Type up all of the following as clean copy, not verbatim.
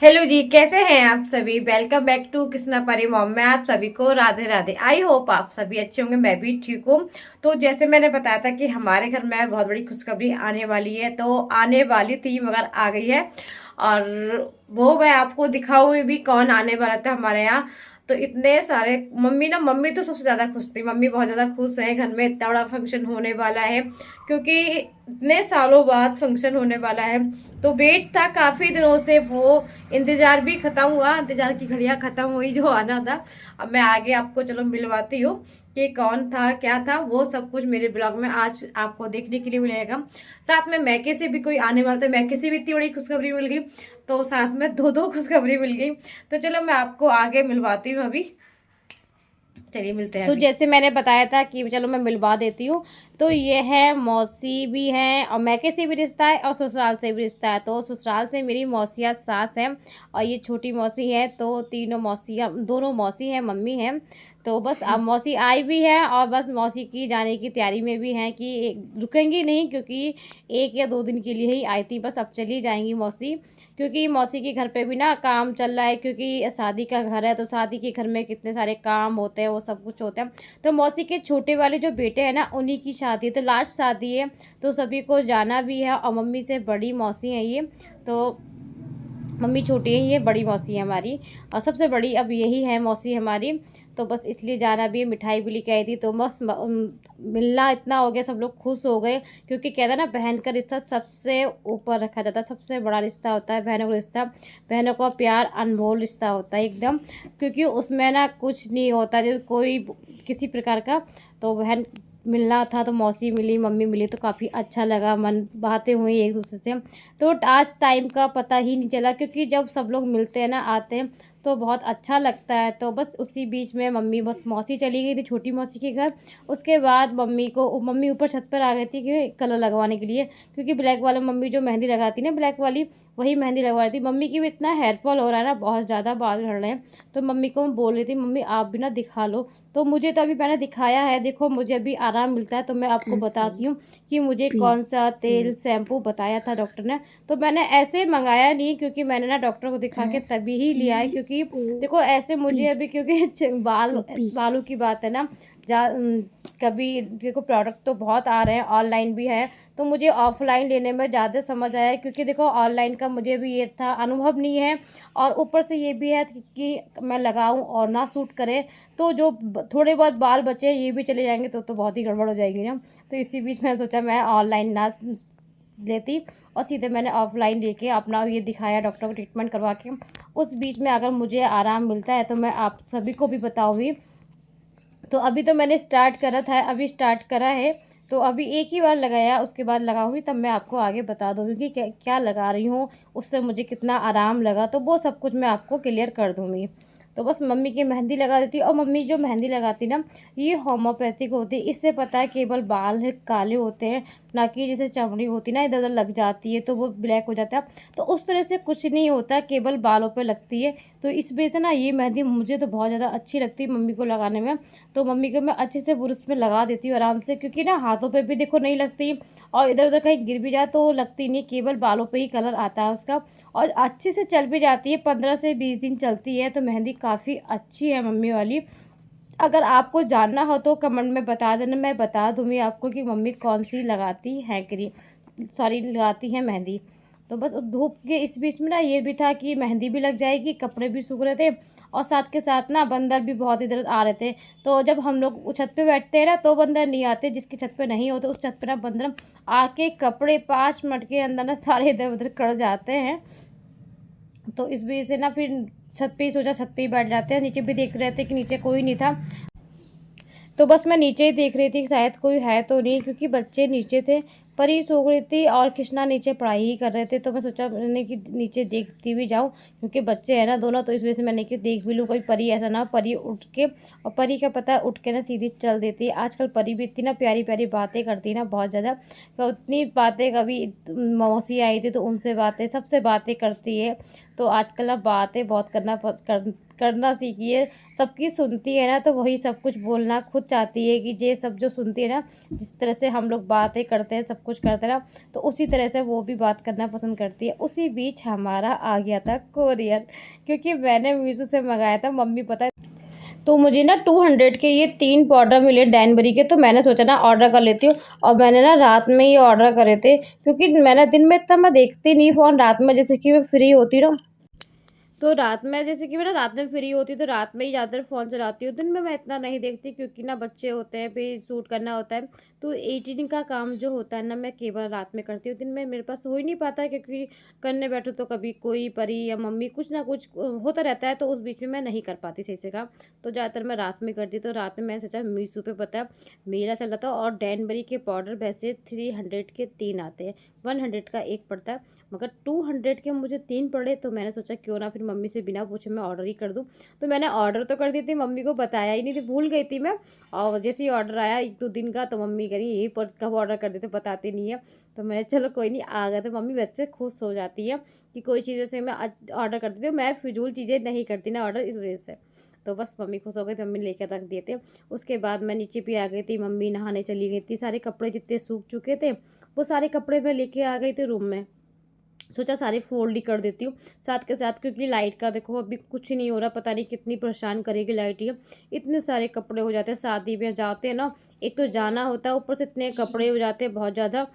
Hello जी, कैसे हैं आप सभी। वेलकम बैक टू कृष्णा परी मॉम में आप सभी को राधे राधे। आई होप आप सभी अच्छे होंगे, मैं भी ठीक हूँ। तो जैसे मैंने बताया था कि हमारे घर में बहुत बड़ी खुशखबरी आने वाली है, तो आने वाली थी मगर आ गई है। और वो मैं आपको दिखाऊंगी भी कौन आने वाला था हमारे यहाँ। तो इतने सारे मम्मी तो सबसे ज्यादा खुश थी। मम्मी बहुत ज्यादा खुश है, घर में इतना बड़ा फंक्शन होने वाला है, क्योंकि इतने सालों बाद फंक्शन होने वाला है। तो वेट था काफी दिनों से, वो इंतजार भी खत्म हुआ, इंतजार की घड़ियां खत्म हुई जो आना था। अब मैं आगे आपको चलो मिलवाती हूँ कि कौन था क्या था, वो सब कुछ मेरे ब्लॉग में आज आपको देखने के लिए मिलेगा। साथ में मैके से भी कोई आने वाला था, मैके से भी इतनी बड़ी खुशखबरी मिल गई, तो साथ में दो दो खुशखबरी मिल गई। तो चलो मैं आपको आगे मिलवाती हूँ अभी। चलिए मिलते हैं तो अभी। जैसे मैंने बताया था कि चलो मैं मिलवा देती हूँ। तो ये है, मौसी भी हैं और मैके से भी रिश्ता है और ससुराल से भी रिश्ता है। तो ससुराल से मेरी मौसिया सास है और ये छोटी मौसी है। तो तीनों मौसियाँ, दोनों मौसी हैं, मम्मी हैं। तो बस अब मौसी आई भी है और बस मौसी की जाने की तैयारी में भी हैं कि रुकेंगी नहीं, क्योंकि 1 या 2 दिन के लिए ही आई थी, बस अब चली जाएंगी मौसी। क्योंकि मौसी के घर पे भी ना काम चल रहा है, क्योंकि शादी का घर है, तो शादी के घर में कितने सारे काम होते हैं, वो सब कुछ होता है। तो मौसी के छोटे वाले जो बेटे हैं ना, उन्हीं की शादी है, तो लास्ट शादी है, तो सभी को जाना भी है। और मम्मी से बड़ी मौसी है ये। तो मम्मी छोटी है, ये बड़ी मौसी है हमारी, और सबसे बड़ी अब यही है मौसी हमारी। तो बस इसलिए जाना भी है, मिठाई भी लेके आई थी। तो बस मिलना इतना हो गया, सब लोग खुश हो गए, क्योंकि कहता है ना, बहन का रिश्ता सबसे ऊपर रखा जाता है, सबसे बड़ा रिश्ता होता है बहनों का रिश्ता। बहनों का प्यार अनमोल रिश्ता होता है एकदम, क्योंकि उसमें ना कुछ नहीं होता जैसे कोई किसी प्रकार का। तो बहन मिलना था, तो मौसी मिली, मम्मी मिली, तो काफ़ी अच्छा लगा, मन बातें हुई एक दूसरे से। तो आज टाइम का पता ही नहीं चला, क्योंकि जब सब लोग मिलते हैं ना, आते हैं, तो बहुत अच्छा लगता है। तो बस उसी बीच में मम्मी, बस मौसी चली गई थी छोटी मौसी के घर। उसके बाद मम्मी ऊपर छत पर आ गई थी कि कलर लगवाने के लिए, क्योंकि ब्लैक वाला मम्मी जो मेहंदी लगाती ना, ब्लैक वाली, वही मेहंदी लगवा रही थी। मम्मी की भी इतना हेयर फॉल हो रहा है ना, बहुत ज़्यादा बाल झड़ रहे हैं। तो मम्मी को मैं बोल रही थी, मम्मी आप भी ना दिखा लो। तो मुझे तो अभी मैंने दिखाया है, देखो मुझे अभी आराम मिलता है। तो मैं आपको बताती हूँ कि मुझे कौन सा तेल शैम्पू बताया था डॉक्टर ने। तो मैंने ऐसे मंगाया नहीं, क्योंकि मैंने ना डॉक्टर को दिखा के तभी ही लिया है, क्योंकि देखो ऐसे मुझे अभी, क्योंकि बालों की बात है ना, कभी देखो प्रोडक्ट तो बहुत आ रहे हैं, ऑनलाइन भी है, तो मुझे ऑफलाइन लेने में ज़्यादा समझ आया, क्योंकि देखो ऑनलाइन का मुझे भी ये था, अनुभव नहीं है। और ऊपर से ये भी है कि मैं लगाऊं और ना सूट करे, तो जो थोड़े बहुत बाल बचे ये भी चले जाएंगे, तो बहुत ही गड़बड़ हो जाएगी ना। तो इसी बीच मैं सोचा मैं ऑनलाइन ना लेती, और सीधे मैंने ऑफलाइन लेके अपना ये दिखाया, डॉक्टर को ट्रीटमेंट करवा के। उस बीच में अगर मुझे आराम मिलता है तो मैं आप सभी को भी बताऊँगी। तो अभी तो मैंने स्टार्ट करा था, अभी स्टार्ट करा है। तो अभी एक ही बार लगाया, उसके बाद लगाऊंगी तब मैं आपको आगे बता दूँगी कि क्या क्या लगा रही हूँ, उससे मुझे कितना आराम लगा, तो वो सब कुछ मैं आपको क्लियर कर दूँगी। तो बस मम्मी की मेहंदी लगा देती, और मम्मी जो मेहंदी लगाती ना, ये होम्योपैथिक होती है। इससे पता है केवल बाल है काले होते हैं, ना कि जैसे चमड़ी होती ना इधर उधर लग जाती है तो वो ब्लैक हो जाता है। तो उस तरह से कुछ नहीं होता, केवल बालों पे लगती है। तो इस वजह से ना ये मेहंदी मुझे तो बहुत ज़्यादा अच्छी लगती है मम्मी को लगाने में। तो मम्मी को मैं अच्छे से ब्रश में लगा देती हूँ आराम से, क्योंकि ना हाथों पे भी देखो नहीं लगती, और इधर उधर कहीं गिर भी जाए तो लगती नहीं, केवल बालों पे ही कलर आता है उसका। और अच्छे से चल भी जाती है, 15 से 20 दिन चलती है। तो मेहंदी काफ़ी अच्छी है मम्मी वाली। अगर आपको जानना हो तो कमेंट में बता देना, मैं बता दूँगी आपको कि मम्मी कौन सी लगाती है क्रीम, सॉरी लगाती है मेहंदी। तो बस धूप के इस बीच में ना ये भी था कि मेहंदी भी लग जाएगी, कपड़े भी सूख रहे थे, और साथ के साथ ना बंदर भी बहुत इधर आ रहे थे। तो जब हम लोग छत पे बैठते हैं ना, तो बंदर नहीं आते, जिसकी छत पे नहीं होते उस छत पे ना बंदर आके कपड़े 5 मिनट के अंदर ना सारे इधर उधर कर जाते हैं। तो इस वजह से ना फिर छत पे ही सोचा, छत पे ही बैठ जाते हैं। नीचे भी देख रहे थे कि नीचे कोई नहीं था, तो बस मैं नीचे ही देख रही थी कि शायद कोई है तो नहीं, क्योंकि बच्चे नीचे थे। परी सो रही थी और कृष्णा नीचे पढ़ाई ही कर रहे थे। तो मैं सोचा मैंने कि नीचे देखती भी जाऊँ, क्योंकि बच्चे हैं ना दोनों, तो इस वजह से मैंने कि देख भी लूँ, कोई परी ऐसा ना हो, परी उठ के, और परी का पता है उठ के ना सीधी चल देती है। आजकल परी भी इतनी ना प्यारी प्यारी बातें करती है ना, बहुत ज़्यादा। तो उतनी बातें, कभी मौसी आई थी तो उनसे बातें, सबसे बातें करती है। तो आजकल ना बातें बहुत करना सीखिए। सबकी सुनती है ना तो वही सब कुछ बोलना खुद चाहती है कि ये सब जो सुनती है ना, जिस तरह से हम लोग बातें करते हैं, सब कुछ करते हैं ना, तो उसी तरह से वो भी बात करना पसंद करती है। उसी बीच हमारा आ गया था कोरियर, क्योंकि मैंने मीशो से मंगाया था। मम्मी पता है, तो मुझे ना 200 के ये 3 पाउडर मिले डैनबरी के, तो मैंने सोचा ना ऑर्डर कर लेती हूँ। और मैंने ना रात में ये ऑर्डर करे थे, क्योंकि मैंने दिन में इतना मैं देखती नहीं फ़ोन, रात में जैसे कि मैं फ्री होती हूँ ना, तो रात में जैसे कि मैं ना रात में फ्री होती हूँ तो रात में ही ज़्यादातर फ़ोन चलाती हूँ। दिन में मैं इतना नहीं देखती, क्योंकि ना बच्चे होते हैं, फिर शूट करना होता है, तो एडिटिंग का काम जो होता है ना, मैं केवल रात में करती हूँ। दिन में मेरे पास हो ही नहीं पाता है, क्योंकि करने बैठो तो कभी कोई परी या मम्मी कुछ ना कुछ होता रहता है, तो उस बीच में मैं नहीं कर पाती सही से काम। तो ज़्यादातर मैं रात में करती, तो रात में मैंने सोचा मीशो पे पता है मेला चल रहा था, और डैनबरी के पाउडर वैसे 300 के 3 आते हैं, 100 का एक पड़ता है, मगर 200 के मुझे 3 पड़े। तो मैंने सोचा क्यों ना फिर मम्मी से बिना पूछे मैं ऑर्डर ही कर दूं। तो मैंने ऑर्डर तो कर दी थी, मम्मी को बताया ही नहीं थी, भूल गई थी मैं। और जैसे ही ऑर्डर आया 1-2 दिन का, तो मम्मी कह रही यही पर कब ऑर्डर कर देते, बताती नहीं है। तो मैंने चलो कोई नहीं, आ गया। तो मम्मी वैसे खुश हो जाती है कि कोई चीज़ जैसे मैं ऑर्डर कर देती हूँ, मैं फिजूल चीज़ें नहीं करती ना ऑर्डर, इस वजह से। तो बस मम्मी खुश हो गई, तो मम्मी लेकर रख दिए थे। उसके बाद मैं नीचे भी आ गई थी, मम्मी नहाने चली गई थी, सारे कपड़े जितने सूख चुके थे वो सारे कपड़े मैं लेके आ गई थी रूम में। सोचा सारे फोल्ड ही कर देती हूँ साथ के साथ, क्योंकि लाइट का देखो अभी कुछ नहीं हो रहा, पता नहीं कितनी परेशान करेगी लाइट ये। इतने सारे कपड़े हो जाते हैं, शादी में जाते हैं ना, एक तो जाना होता है, ऊपर से इतने कपड़े हो जाते हैं बहुत ज़्यादा।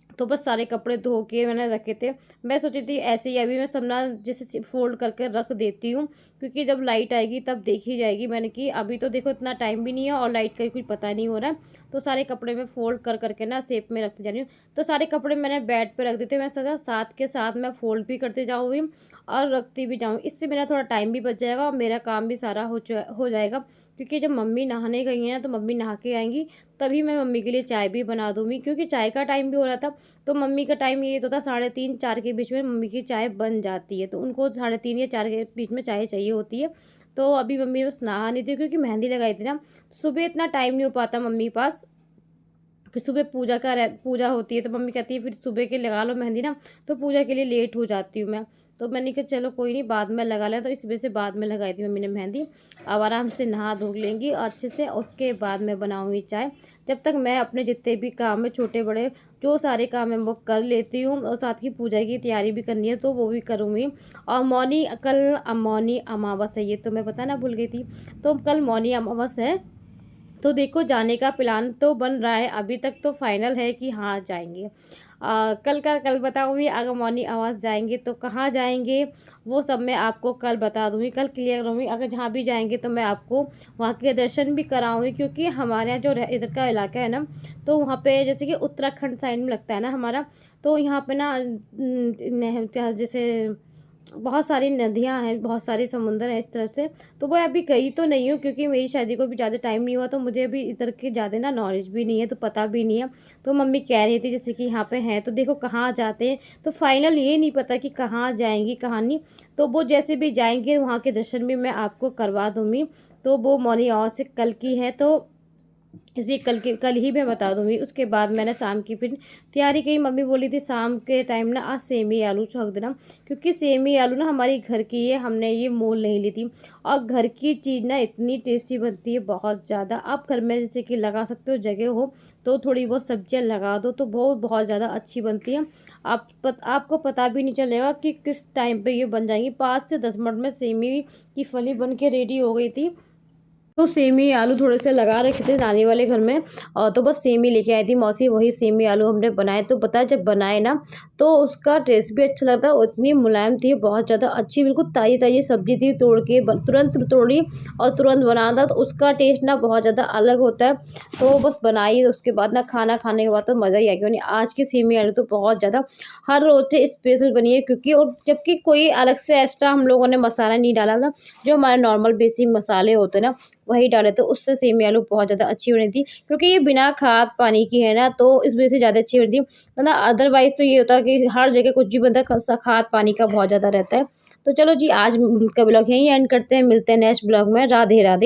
तो बस सारे कपड़े धो के मैंने रखे थे। मैं सोची थी ऐसे ही अभी मैं सब ना जैसे फोल्ड करके रख देती हूँ, क्योंकि जब लाइट आएगी तब देखी जाएगी। मैंने कि अभी तो देखो इतना टाइम भी नहीं है और लाइट का कुछ पता नहीं हो रहा है, तो सारे कपड़े मैं फोल्ड कर करके ना शेप में रखती जा रही हूँ। तो सारे कपड़े मैंने बेड पे रख देते, मैं सोचा साथ के साथ मैं फोल्ड भी करते जाऊँगी और रखती भी जाऊँ। इससे मेरा थोड़ा टाइम भी बच जाएगा और मेरा काम भी सारा हो जाएगा। क्योंकि जब मम्मी नहाने गई हैं ना, तो मम्मी नहा के आएंगी तभी मैं मम्मी के लिए चाय भी बना दूँगी, क्योंकि चाय का टाइम भी हो रहा था। तो मम्मी का टाइम ये तो था 3:30-4 के बीच में मम्मी की चाय बन जाती है, तो उनको 3:30 या 4 के बीच में चाय चाहिए होती है। तो अभी मम्मी बस नहा नहीं थी, क्योंकि मेहंदी लगाई थी ना, सुबह इतना टाइम नहीं हो पाता मम्मी के पास, कि सुबह पूजा होती है, तो मम्मी कहती है फिर सुबह के लगा लो मेहंदी ना, तो पूजा के लिए लेट हो जाती हूँ मैं। तो मैंने कहा चलो कोई नहीं, बाद में लगा लें, तो इस वजह से बाद में लगाई थी मम्मी ने मेहंदी। अब आराम से नहा धो लेंगी अच्छे से, उसके बाद मैं बनाऊँगी चाय। जब तक मैं अपने जितने भी काम है छोटे बड़े जो सारे काम है वो कर लेती हूँ, और साथ की पूजा की तैयारी भी करनी है तो वो भी करूँगी। और कल मौनी अमावस है, ये तो मैं पता ना भूल गई थी। तो कल मौनी अमावस है, तो देखो जाने का प्लान तो बन रहा है, अभी तक तो फाइनल है कि हाँ जाएंगे। कल का कल बताऊँगी, अगर मॉर्निंग आवाज़ जाएंगे तो कहाँ जाएंगे वो सब मैं आपको कल बता दूँगी, कल क्लियर करूँगी। अगर जहाँ भी जाएंगे तो मैं आपको वहाँ के दर्शन भी कराऊँगी, क्योंकि हमारे यहाँ जो इधर का इलाका है ना, तो वहाँ पे जैसे कि उत्तराखंड साइड में लगता है ना हमारा, तो यहाँ पे ना जैसे बहुत सारी नदियाँ हैं, बहुत सारे समुंदर हैं इस तरफ से। तो वो अभी गई तो नहीं हूँ, क्योंकि मेरी शादी को भी ज़्यादा टाइम नहीं हुआ, तो मुझे अभी इधर के ज़्यादा ना नॉलेज भी नहीं है, तो पता भी नहीं है। तो मम्मी कह रही थी जैसे कि यहाँ पे हैं, तो देखो कहाँ जाते हैं, तो फाइनल ये नहीं पता कि कहाँ जाएंगी कहाँ नहीं। तो वो जैसे भी जाएंगे वहाँ के दर्शन भी मैं आपको करवा दूँगी। तो वो मौनी और से कल की है, तो इसी कल ही मैं बता दूंगी। उसके बाद मैंने शाम की फिर तैयारी की। मम्मी बोली थी शाम के टाइम ना आज सेमी आलू छौंक देना, क्योंकि सेमी आलू ना हमारी घर की है, हमने ये मोल नहीं ली थी। और घर की चीज़ ना इतनी टेस्टी बनती है बहुत ज़्यादा। आप घर में जैसे कि लगा सकते हो, जगह हो तो थोड़ी बहुत सब्जियां लगा दो तो बहुत ज़्यादा अच्छी बनती है। आपको पता भी नहीं चलेगा कि किस टाइम पे ये बन जाएंगी। 5 से 10 मिनट में सेमी की फली बन के रेडी हो गई थी। तो सेमी आलू थोड़े से लगा रखे थे नानी वाले घर में, और तो बस सेमी लेके आई थी मौसी, वही सेमी आलू हमने बनाए। तो पता है जब बनाए ना तो उसका टेस्ट भी अच्छा लगता है, और इतनी मुलायम थी बहुत ज़्यादा अच्छी, बिल्कुल ताज़ी ताज़ी सब्जी थी, तोड़ के तुरंत तोड़ी और तुरंत बना था, तो उसका टेस्ट ना बहुत ज़्यादा अलग होता है। तो बस बनाई, उसके बाद ना खाना खाने के बाद तो मज़ा ही आ गया। आज की सेमी आलू तो बहुत ज़्यादा हर रोज़ से स्पेशल बनी है, क्योंकि और जबकि कोई अलग से एक्स्ट्रा हम लोगों ने मसाला नहीं डाला था, जो हमारे नॉर्मल बेसिक मसाले होते हैं ना वही डाले, तो उससे सेमी आलू बहुत ज़्यादा अच्छी बनी थी। क्योंकि ये बिना खाद पानी की है ना, तो इस वजह से ज़्यादा अच्छी बनी थी, वरना अदरवाइज़ तो ये होता है कि हर जगह कुछ भी बनता है खाद पानी का बहुत ज़्यादा रहता है। तो चलो जी, आज का ब्लॉग यहीं एंड करते हैं, मिलते हैं नेक्स्ट ब्लॉग में। राधे राधे।